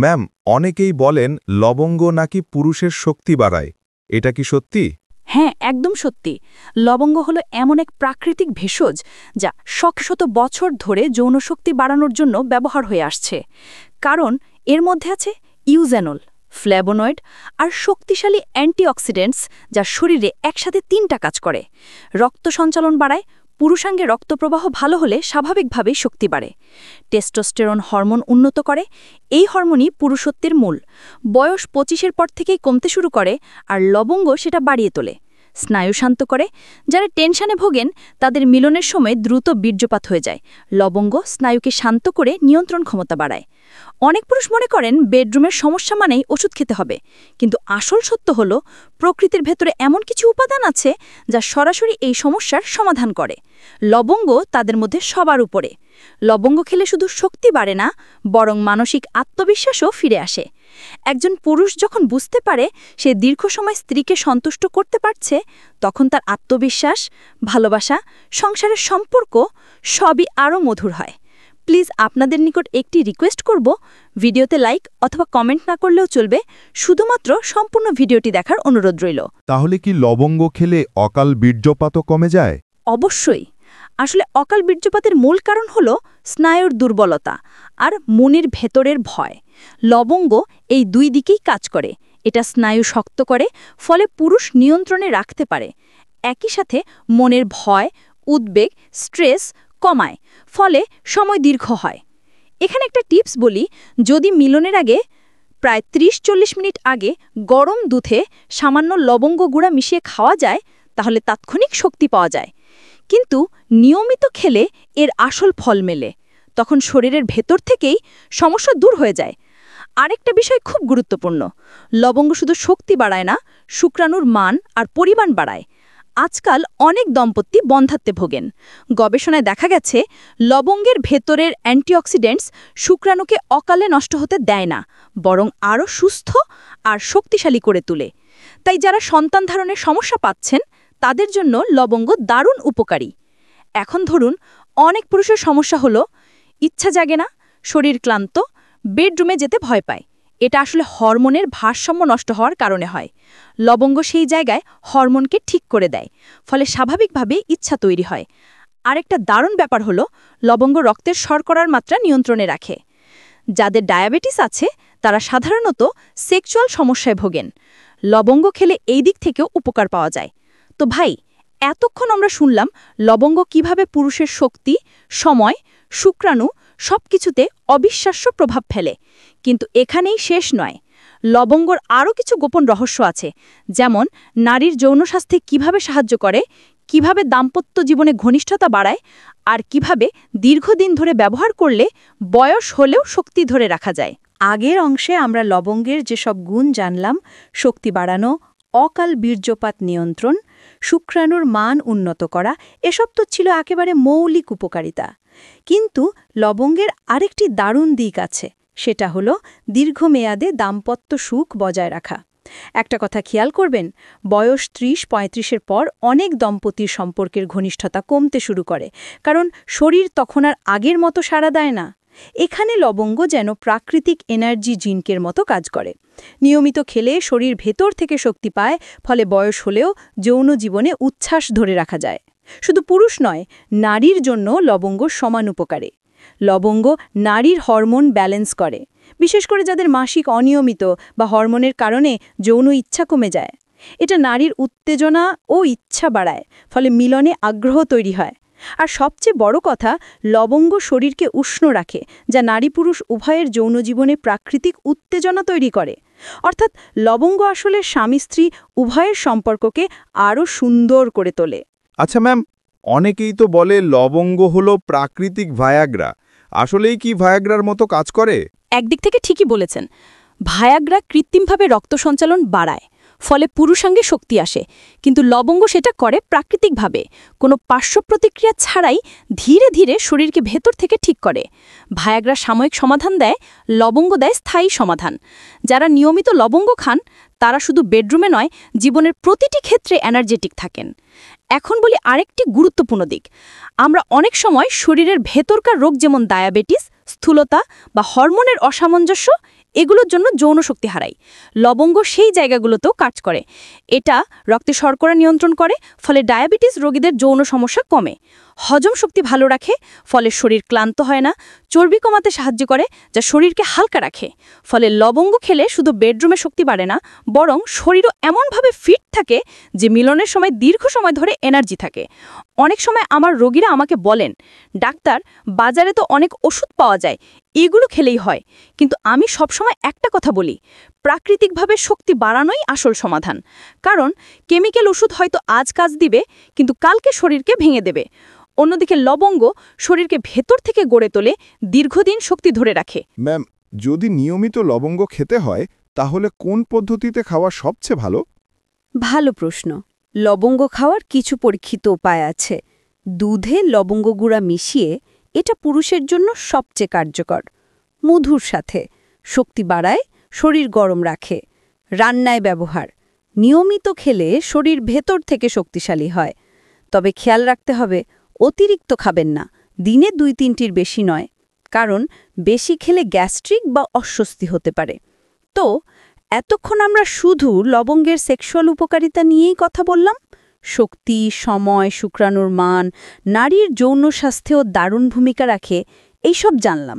Ma'am, অনেকেই বলেন লবঙ্গ নাকি পুরুষের শক্তি বাড়ায়। এটা কি সত্যি? হ্যাঁ, একদম সত্যি। লবঙ্গ হলো এমন এক প্রাকৃতিক ভেষজ যা শত বছর ধরে যৌনশক্তি বাড়ানোর জন্য ব্যবহার হয়ে আসছে। কারণ এর মধ্যে আছে ইউজেনল, ফ্ল্যাভোনয়েড আর শক্তিশালী অ্যান্টিঅক্সিডেন্টস, যা শরীরে একসাথে ৩টা কাজ করে। রক্ত সঞ্চালন বাড়ায়, পুরুষাঙ্গে রক্তপ্রবাহ ভালো হলে স্বাভাবিকভাবেই শক্তি বাড়ে। টেস্টোস্টেরন হরমোন উন্নত করে, এই হরমোনই পুরুষত্বের মূল। বয়স ২৫-এর পর থেকেই কমতে শুরু করে, আর লবঙ্গ সেটা বাড়িয়ে তোলে। স্নায়ু শান্ত করে, যারা টেনশনে ভোগেন তাদের মিলনের সময় দ্রুত বীর্যপাত হয়ে যায়। লবঙ্গ স্নায়ুকে শান্ত করে নিয়ন্ত্রণ ক্ষমতা বাড়ায়। অনেক পুরুষ মনে করেন বেডরুমের সমস্যা মানেই ওষুধ খেতে হবে, কিন্তু আসল সত্য হল প্রকৃতির ভেতরে এমন কিছু উপাদান আছে যা সরাসরি এই সমস্যার সমাধান করে। লবঙ্গ তাদের মধ্যে সবার উপরে। লবঙ্গ খেলে শুধু শক্তি বাড়ে না, বরং মানসিক আত্মবিশ্বাসও ফিরে আসে। একজন পুরুষ যখন বুঝতে পারে সে দীর্ঘ সময় স্ত্রীকে সন্তুষ্ট করতে পারছে, তখন তার আত্মবিশ্বাস, ভালোবাসা, সংসারের সম্পর্ক সবই আরও মধুর হয়। প্লিজ আপনাদের নিকট একটি রিকোয়েস্ট করব, ভিডিওতে লাইক অথবা কমেন্ট না করলেও চলবে, শুধুমাত্র সম্পূর্ণ ভিডিওটি দেখার অনুরোধ রইল। তাহলে কি লবঙ্গ খেলে অকাল বীর্যপাতও কমে যায়? অবশ্যই। আসলে অকাল বীর্যপাতের মূল কারণ হল স্নায়ুর দুর্বলতা আর মনের ভেতরের ভয়। লবঙ্গ এই দুই দিকেই কাজ করে। এটা স্নায়ু শক্ত করে, ফলে পুরুষ নিয়ন্ত্রণে রাখতে পারে। একই সাথে মনের ভয়, উদ্বেগ, স্ট্রেস কমায়, ফলে সময় দীর্ঘ হয়। এখানে একটা টিপস বলি, যদি মিলনের আগে প্রায় ৩০-৪০ মিনিট আগে গরম দুধে সামান্য লবঙ্গ গুঁড়া মিশিয়ে খাওয়া যায়, তাহলে তাৎক্ষণিক শক্তি পাওয়া যায়। কিন্তু নিয়মিত খেলে এর আসল ফল মেলে, তখন শরীরের ভেতর থেকেই সমস্যা দূর হয়ে যায়। আরেকটা বিষয় খুব গুরুত্বপূর্ণ, লবঙ্গ শুধু শক্তি বাড়ায় না, শুক্রাণুর মান আর পরিমাণ বাড়ায়। আজকাল অনেক দম্পতি বন্ধ্যাত্বে ভোগেন। গবেষণায় দেখা গেছে লবঙ্গের ভেতরের অ্যান্টিঅক্সিডেন্টস শুক্রাণুকে অকালে নষ্ট হতে দেয় না, বরং আরও সুস্থ আর শক্তিশালী করে তোলে। তাই যারা সন্তান ধারণের সমস্যা পাচ্ছেন, তাদের জন্য লবঙ্গ দারুণ উপকারী। এখন ধরুন, অনেক পুরুষের সমস্যা হলো ইচ্ছা জাগে না, শরীর ক্লান্ত, বেডরুমে যেতে ভয় পায়। এটা আসলে হরমোনের ভারসাম্য নষ্ট হওয়ার কারণে হয়। লবঙ্গ সেই জায়গায় হরমোনকে ঠিক করে দেয়, ফলে স্বাভাবিকভাবে ইচ্ছা তৈরি হয়। আরেকটা দারুণ ব্যাপার হলো লবঙ্গ রক্তের শর্করার মাত্রা নিয়ন্ত্রণে রাখে। যাদের ডায়াবেটিস আছে তারা সাধারণত সেক্সুয়াল সমস্যায় ভোগেন। লবঙ্গ খেলে এই দিক থেকেও উপকার পাওয়া যায়। তো ভাই, এতক্ষণ আমরা শুনলাম লবঙ্গ কিভাবে পুরুষের শক্তি, সময়, শুক্রাণু সবকিছুতে অবিশ্বাস্য প্রভাব ফেলে। কিন্তু এখানেই শেষ নয়, লবঙ্গর আরও কিছু গোপন রহস্য আছে, যেমন নারীর যৌন স্বাস্থ্যে কিভাবে সাহায্য করে, কিভাবে দাম্পত্য জীবনে ঘনিষ্ঠতা বাড়ায়, আর কিভাবে দীর্ঘদিন ধরে ব্যবহার করলে বয়স হলেও শক্তি ধরে রাখা যায়। আগের অংশে আমরা লবঙ্গের যেসব গুণ জানলাম, শক্তি বাড়ানো, অকাল বীর্যপাত নিয়ন্ত্রণ, শুক্রাণুর মান উন্নত করা, এসব তো ছিল একেবারে মৌলিক উপকারিতা। কিন্তু লবঙ্গের আরেকটি দারুণ দিক আছে, সেটা হলো দীর্ঘমেয়াদে দাম্পত্য সুখ বজায় রাখা। একটা কথা খেয়াল করবেন, বয়স ৩০-৩৫-এর পর অনেক দম্পতির সম্পর্কের ঘনিষ্ঠতা কমতে শুরু করে, কারণ শরীর তখন আর আগের মতো সাড়া দেয় না। এখানে লবঙ্গ যেন প্রাকৃতিক এনার্জি জিনকের মতো কাজ করে। নিয়মিত খেলে শরীর ভেতর থেকে শক্তি পায়, ফলে বয়স হলেও যৌন জীবনে উচ্ছ্বাস ধরে রাখা যায়। শুধু পুরুষ নয়, নারীর জন্য লবঙ্গ সমান উপকারী। লবঙ্গ নারীর হরমোন ব্যালেন্স করে, বিশেষ করে যাদের মাসিক অনিয়মিত বা হরমোনের কারণে যৌন ইচ্ছা কমে যায়। এটা নারীর উত্তেজনা ও ইচ্ছা বাড়ায়, ফলে মিলনে আগ্রহ তৈরি হয়। আর সবচেয়ে বড় কথা, লবঙ্গ শরীরকে উষ্ণ রাখে, যা নারী পুরুষ উভয়ের যৌন জীবনে প্রাকৃতিক উত্তেজনা তৈরি করে। অর্থাৎ লবঙ্গ আসলে স্বামী স্ত্রী উভয়ের সম্পর্ককে আরও সুন্দর করে তোলে। আচ্ছা ম্যাম, অনেকেই তো বলে লবঙ্গ হলো প্রাকৃতিক ভায়াগ্রা। আসলেই কি ভায়াগ্রার মতো কাজ করে? একদিক থেকে ঠিকই বলেছেন। ভায়াগ্রা কৃত্রিমভাবে রক্ত সঞ্চালন বাড়ায়, ফলে পুরুষাঙ্গে শক্তি আসে, কিন্তু লবঙ্গ সেটা করে প্রাকৃতিকভাবে, কোনো পার্শ্ব প্রতিক্রিয়া ছাড়াই ধীরে ধীরে শরীরকে ভেতর থেকে ঠিক করে। ভায়াগ্রা সাময়িক সমাধান দেয়, লবঙ্গ দেয় স্থায়ী সমাধান। যারা নিয়মিত লবঙ্গ খান তারা শুধু বেডরুমে নয়, জীবনের প্রতিটি ক্ষেত্রে এনার্জেটিক থাকেন। এখন বলি আরেকটি গুরুত্বপূর্ণ দিক, আমরা অনেক সময় শরীরের ভেতরকার রোগ যেমন ডায়াবেটিস, স্থূলতা বা হরমোনের অসামঞ্জস্য, এগুলোর জন্য যৌন শক্তি হারাই। লবঙ্গ সেই জায়গাগুলোতেও কাজ করে। এটা রক্তে শর্করা নিয়ন্ত্রণ করে, ফলে ডায়াবেটিস রোগীদের যৌন সমস্যা কমে। হজম শক্তি ভালো রাখে, ফলে শরীর ক্লান্ত হয় না। চর্বি কমাতে সাহায্য করে, যা শরীরকে হালকা রাখে। ফলে লবঙ্গ খেলে শুধু বেডরুমে শক্তি বাড়ে না, বরং শরীরও এমনভাবে ফিট থাকে যে মিলনের সময় দীর্ঘ সময় ধরে এনার্জি থাকে। অনেক সময় আমার রোগীরা আমাকে বলেন, ডাক্তার, বাজারে তো অনেক ওষুধ পাওয়া যায়, এগুলো খেলেই হয়। কিন্তু আমি সবসময় একটা কথা বলি, প্রাকৃতিকভাবে শক্তি বাড়ানোই আসল সমাধান। কারণ কেমিক্যাল ওষুধ হয়তো আজ কাজ দিবে, কিন্তু কালকে শরীরকে ভেঙে দেবে। অন্যদিকে লবঙ্গ শরীরকে ভেতর থেকে গড়ে তোলে, দীর্ঘদিন শক্তি ধরে রাখে। ম্যাম, যদি নিয়মিত লবঙ্গ খেতে হয় তাহলে কোন পদ্ধতিতে খাওয়া সবচেয়ে ভালো? ভালো প্রশ্ন। লবঙ্গ খাওয়ার কিছু পরীক্ষিত উপায় আছে। দুধে লবঙ্গ গুঁড়া মিশিয়ে, এটা পুরুষের জন্য সবচেয়ে কার্যকর। মধুর সাথে শক্তি বাড়ায়, শরীর গরম রাখে। রান্নায় ব্যবহার, নিয়মিত খেলে শরীর ভেতর থেকে শক্তিশালী হয়। তবে খেয়াল রাখতে হবে, অতিরিক্ত খাবেন না, দিনে 2-3টির বেশি নয়, কারণ বেশি খেলে গ্যাস্ট্রিক বা অস্বস্তি হতে পারে। তো এতক্ষণ আমরা শুধু লবঙ্গের সেক্সুয়াল উপকারিতা নিয়েই কথা বললাম। শক্তি, সময়, শুক্রাণুর মান, নারীর যৌন স্বাস্থ্যেও দারুণ ভূমিকা রাখে, এইসব জানলাম।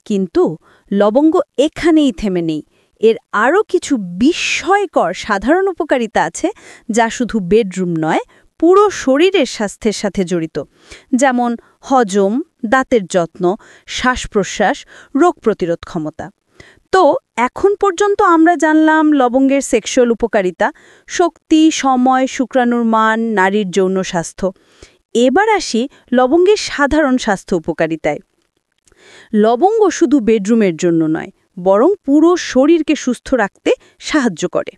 কিন্তু লবঙ্গ এখানেই থেমে নেই। এর আরও কিছু বিস্ময়কর সাধারণ উপকারিতা আছে, যা শুধু বেডরুম নয়, পুরো শরীরের স্বাস্থ্যের সাথে জড়িত। যেমন হজম, দাঁতের যত্ন, শ্বাস-প্রশ্বাস, রোগ প্রতিরোধ ক্ষমতা। তো এখন পর্যন্ত আমরা জানলাম লবঙ্গের সেক্সুয়াল উপকারিতা, শক্তি, সময়, শুক্রাণুর মান, নারীর যৌন স্বাস্থ্য। এবার আসি লবঙ্গের সাধারণ স্বাস্থ্য উপকারিতায়। লবঙ্গ শুধু বেডরুমের জন্য নয়, বরং পুরো শরীরকে সুস্থ রাখতে সাহায্য করে।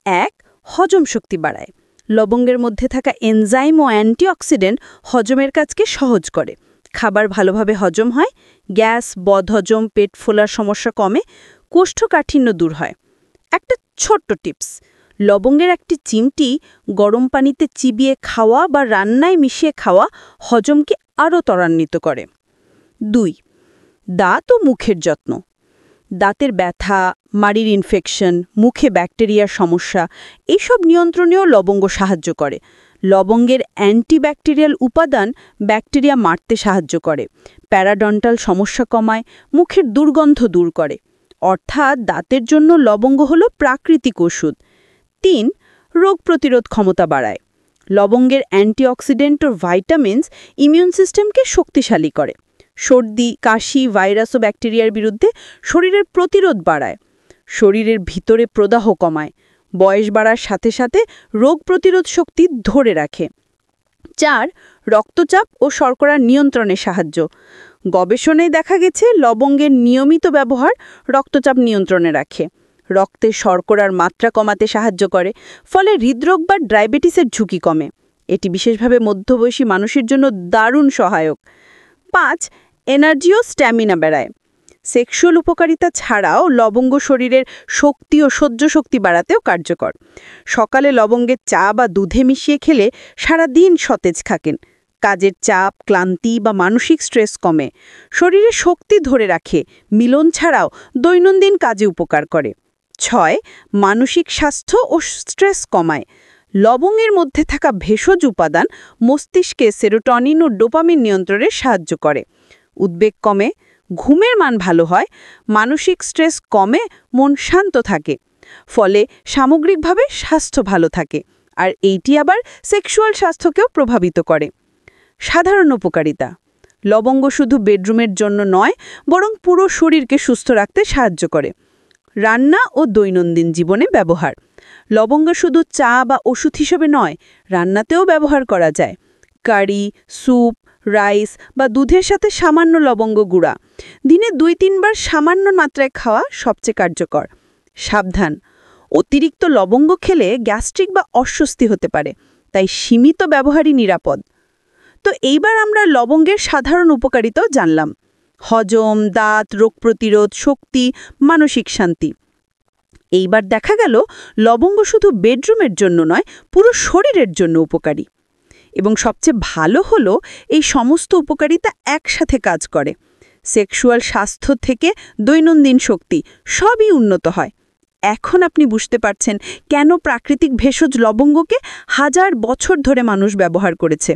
1. হজম শক্তি বাড়ায়। লবঙ্গের মধ্যে থাকা এনজাইম ও অ্যান্টিঅক্সিডেন্ট হজমের কাজকে সহজ করে। খাবার ভালোভাবে হজম হয়, গ্যাস, বদহজম, পেট ফোলার সমস্যা কমে, কোষ্ঠকাঠিন্য দূর হয়। একটা ছোট্ট টিপস, লবঙ্গের একটি চিমটি গরম পানিতে চিবিয়ে খাওয়া বা রান্নায় মিশিয়ে খাওয়া হজমকে আরও ত্বরান্বিত করে। 2. দাঁত ও মুখের যত্ন। দাঁতের ব্যথা, মাড়ির ইনফেকশন, মুখে ব্যাকটেরিয়ার সমস্যা, এইসব নিয়ন্ত্রণেও লবঙ্গ সাহায্য করে। লবঙ্গের অ্যান্টিব্যাকটেরিয়াল উপাদান ব্যাকটেরিয়া মারতে সাহায্য করে, প্যারাডন্টাল সমস্যা কমায়, মুখের দুর্গন্ধ দূর করে। অর্থাৎ দাঁতের জন্য লবঙ্গ হল প্রাকৃতিক ওষুধ। 3. রোগ প্রতিরোধ ক্ষমতা বাড়ায়। লবঙ্গের অ্যান্টিঅক্সিডেন্ট ও ভাইটামিনস ইমিউন সিস্টেমকে শক্তিশালী করে। সর্দি, কাশি, ভাইরাস ও ব্যাকটেরিয়ার বিরুদ্ধে শরীরের প্রতিরোধ বাড়ায়। শরীরের ভিতরে প্রদাহ কমায়। বয়স বাড়ার সাথে সাথে রোগ প্রতিরোধ শক্তি ধরে রাখে। 4. রক্তচাপ ও শর্করা নিয়ন্ত্রণে সাহায্য। গবেষণায় দেখা গেছে লবঙ্গের নিয়মিত ব্যবহার রক্তচাপ নিয়ন্ত্রণে রাখে। রক্তে শর্করার মাত্রা কমাতে সাহায্য করে, ফলে হৃদরোগ বা ডায়াবেটিসের ঝুঁকি কমে। এটি বিশেষভাবে মধ্যবয়সী মানুষের জন্য দারুণ সহায়ক। 5. এনার্জি ও স্ট্যামিনা বাড়ায়। সেক্সুয়াল উপকারিতা ছাড়াও লবঙ্গ শরীরের শক্তি ও সহ্য শক্তি বাড়াতেও কার্যকর। সকালে লবঙ্গের চা বা দুধে মিশিয়ে খেলে সারা দিন সতেজ থাকেন। কাজের চাপ, ক্লান্তি বা মানসিক স্ট্রেস কমে। শরীরে শক্তি ধরে রাখে, মিলন ছাড়াও দৈনন্দিন কাজে উপকার করে। 6. মানসিক স্বাস্থ্য ও স্ট্রেস কমায়। লবঙ্গের মধ্যে থাকা ভেষজ উপাদান মস্তিষ্কে সেরোটনিন ও ডোপামিন নিয়ন্ত্রণে সাহায্য করে। উদ্বেগ কমে, ঘুমের মান ভালো হয়, মানসিক স্ট্রেস কমে, মন শান্ত থাকে। ফলে সামগ্রিকভাবে স্বাস্থ্য ভালো থাকে, আর এইটি আবার সেক্সুয়াল স্বাস্থ্যকেও প্রভাবিত করে। সাধারণ উপকারিতা। লবঙ্গ শুধু বেডরুমের জন্য নয়, বরং পুরো শরীরকে সুস্থ রাখতে সাহায্য করে। রান্না ও দৈনন্দিন জীবনে ব্যবহার। লবঙ্গ শুধু চা বা ওষুধ হিসেবে নয়, রান্নাতেও ব্যবহার করা যায়। কারি, স্যুপ, রাইস বা দুধের সাথে সামান্য লবঙ্গ গুঁড়া দিনে 2-3 বার সামান্য মাত্রায় খাওয়া সবচেয়ে কার্যকর। সাবধান, অতিরিক্ত লবঙ্গ খেলে গ্যাস্ট্রিক বা অস্বস্তি হতে পারে, তাই সীমিত ব্যবহারই নিরাপদ। তো এইবার আমরা লবঙ্গের সাধারণ উপকারিতাও জানলাম। হজম, দাঁত, রোগ প্রতিরোধ, শক্তি, মানসিক শান্তি। এইবার দেখা গেল লবঙ্গ শুধু বেডরুমের জন্য নয়, পুরো শরীরের জন্য উপকারী। এবং সবচেয়ে ভালো হলো এই সমস্ত উপকারিতা একসাথে কাজ করে। সেক্সুয়াল স্বাস্থ্য থেকে দৈনন্দিন শক্তি সবই উন্নত হয়। এখন আপনি বুঝতে পারছেন কেন প্রাকৃতিক ভেষজ লবঙ্গকে হাজার বছর ধরে মানুষ ব্যবহার করেছে।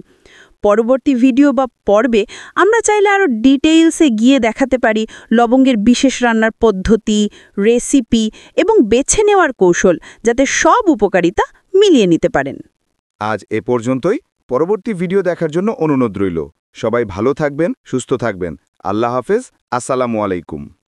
পরবর্তী ভিডিও বা পর্বে আমরা চাইলে আরও ডিটেইলসে গিয়ে দেখাতে পারি লবঙ্গের বিশেষ রান্নার পদ্ধতি, রেসিপি এবং বেছে নেওয়ার কৌশল, যাতে সব উপকারিতা মিলিয়ে নিতে পারেন। আজ এ পর্যন্তই। পরবর্তী ভিডিও দেখার জন্য অনুরোধ রইল। সবাই ভালো থাকবেন, সুস্থ থাকবেন। আল্লাহ হাফেজ। আসসালামু আলাইকুম।